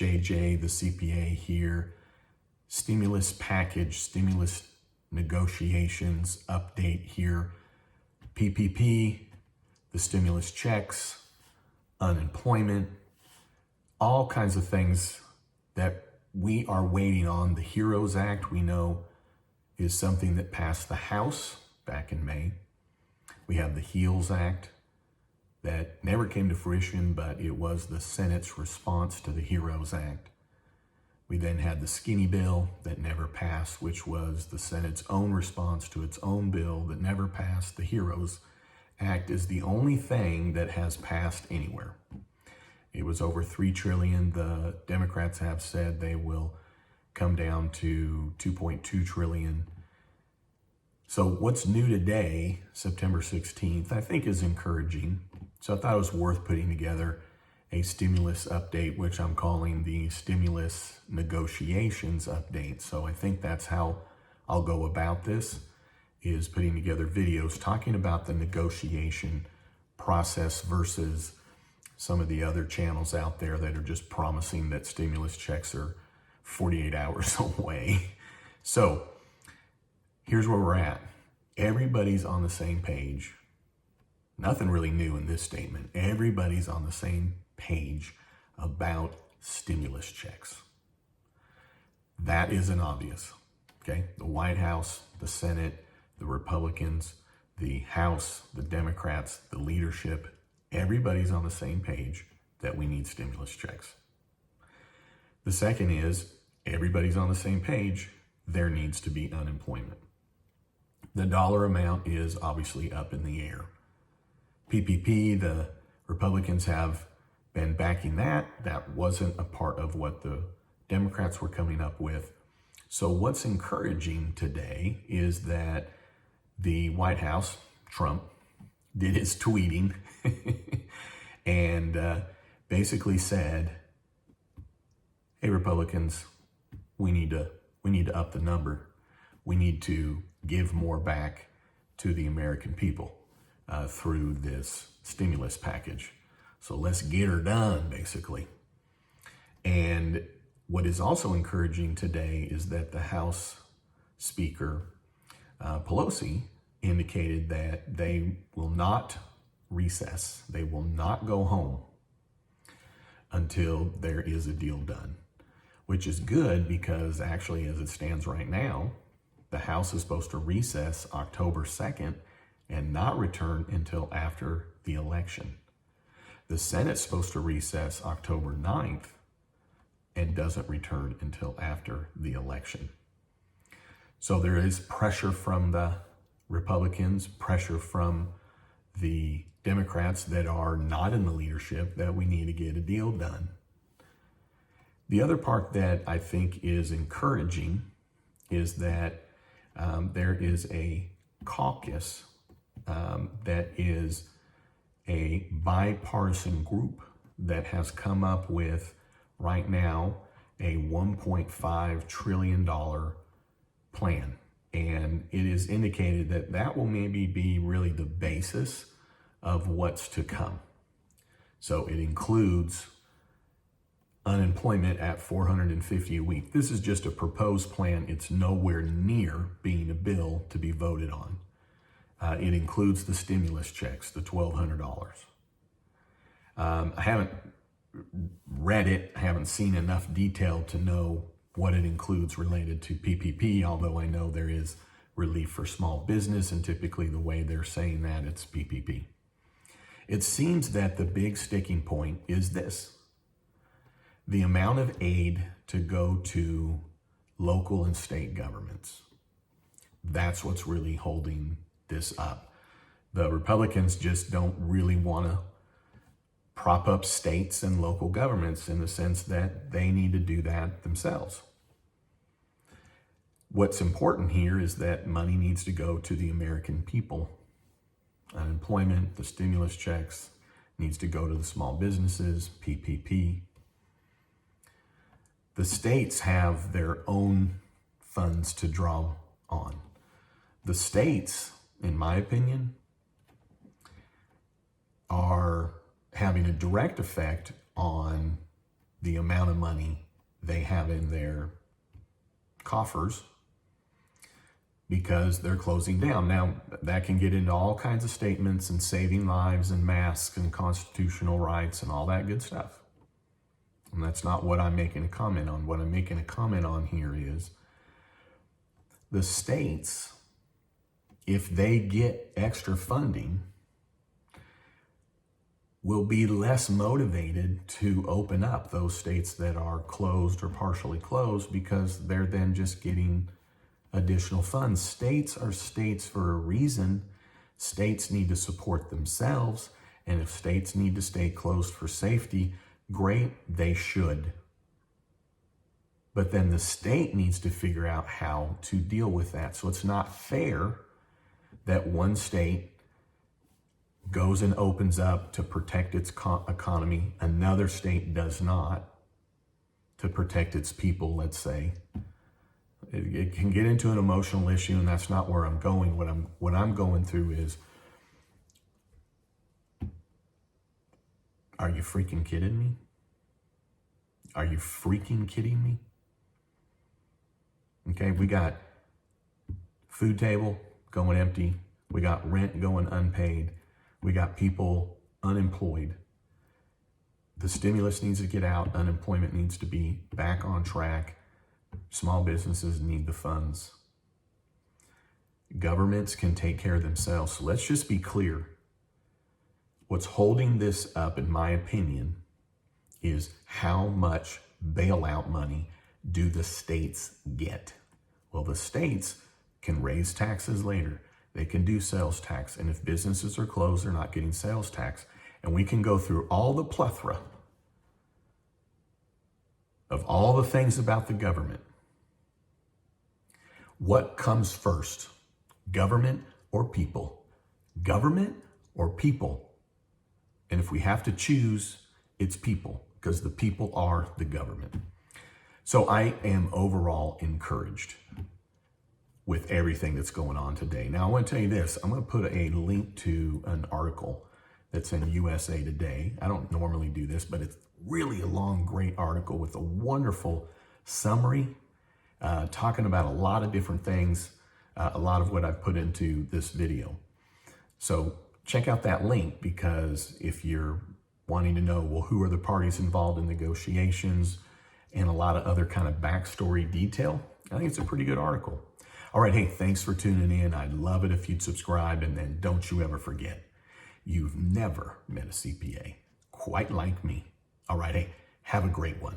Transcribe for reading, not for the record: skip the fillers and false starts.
JJ, the CPA here. Stimulus package, stimulus negotiations update here. PPP, the stimulus checks, unemployment, all kinds of things that we are waiting on. The HEROES Act, we know, is something that passed the House back in May. We have the HEALS Act that never came to fruition, but it was the Senate's response to the HEROES Act. We then had the skinny bill that never passed, which was the Senate's own response to its own bill that never passed. The HEROES Act is the only thing that has passed anywhere. It was over $3 trillion. The Democrats have said they will come down to $2.2 trillion. So what's new today, September 16th, I think is encouraging. So I thought it was worth putting together a stimulus update, which I'm calling the stimulus negotiations update. So I think that's how I'll go about this, is putting together videos talking about the negotiation process versus some of the other channels out there that are just promising that stimulus checks are 48 hours away. So here's where we're at. Everybody's on the same page. Nothing really new in this statement. Everybody's on the same page about stimulus checks. That isn't obvious, okay? The White House, the Senate, the Republicans, the House, the Democrats, the leadership, everybody's on the same page that we need stimulus checks. The second is everybody's on the same page, there needs to be unemployment. The dollar amount is obviously up in the air. PPP, the Republicans have been backing that. That wasn't a part of what the Democrats were coming up with. So what's encouraging today is that the White House, Trump, did his tweeting and basically said, hey, Republicans, we need to up the number. We need to give more back to the American people through this stimulus package. So let's get her done, basically. And what is also encouraging today is that the House Speaker, Pelosi, indicated that they will not recess. They will not go home until there is a deal done, which is good because actually, as it stands right now, the House is supposed to recess October 2nd and not return until after the election. The Senate's supposed to recess October 9th and doesn't return until after the election. So there is pressure from the Republicans, pressure from the Democrats that are not in the leadership that we need to get a deal done. The other part that I think is encouraging is that there is a caucus that is a bipartisan group that has come up with right now a $1.5 trillion plan. And it is indicated that that will maybe be really the basis of what's to come. So it includes unemployment at $450 a week. This is just a proposed plan. It's nowhere near being a bill to be voted on. It includes the stimulus checks, the $1,200. I haven't read it. I haven't seen enough detail to know what it includes related to PPP, although I know there is relief for small business, and typically the way they're saying that, it's PPP. It seems that the big sticking point is this: the amount of aid to go to local and state governments. That's what's really holding this up. The Republicans just don't really want to prop up states and local governments in the sense that they need to do that themselves. What's important here is that money needs to go to the American people. Unemployment, the stimulus checks, needs to go to the small businesses, PPP. The states have their own funds to draw on. The states, in my opinion, are having a direct effect on the amount of money they have in their coffers because they're closing down. Now, that can get into all kinds of statements and saving lives and masks and constitutional rights and all that good stuff. And that's not what I'm making a comment on. What I'm making a comment on here is the states, if they get extra funding, will be less motivated to open up those states that are closed or partially closed because they're then just getting additional funds. States are states for a reason. States need to support themselves, and if states need to stay closed for safety, great, they should. But then the state needs to figure out how to deal with that. So it's not fair that one state goes and opens up to protect its economy, another state does not to protect its people, let's say. It can get into an emotional issue, and that's not where I'm going. What I'm going through is, are you freaking kidding me? Are you freaking kidding me? Okay, we got food table going empty. We got rent going unpaid. We got people unemployed. The stimulus needs to get out. Unemployment needs to be back on track. Small businesses need the funds. Governments can take care of themselves. So let's just be clear. What's holding this up, in my opinion, is how much bailout money do the states get? Well, the states can raise taxes later. They can do sales tax. And if businesses are closed, they're not getting sales tax. And we can go through all the plethora of all the things about the government. What comes first? Government or people? Government or people? And if we have to choose, it's people, because the people are the government. So I am overall encouraged with everything that's going on today. Now, I want to tell you this. I'm going to put a link to an article that's in USA Today. I don't normally do this, but it's really a long, great article with a wonderful summary, talking about a lot of different things, a lot of what I've put into this video. So check out that link, because if you're wanting to know, well, who are the parties involved in negotiations and a lot of other kind of backstory detail, I think it's a pretty good article. All right, hey, thanks for tuning in. I'd love it if you'd subscribe, and then don't you ever forget, you've never met a CPA quite like me. All right, hey, have a great one.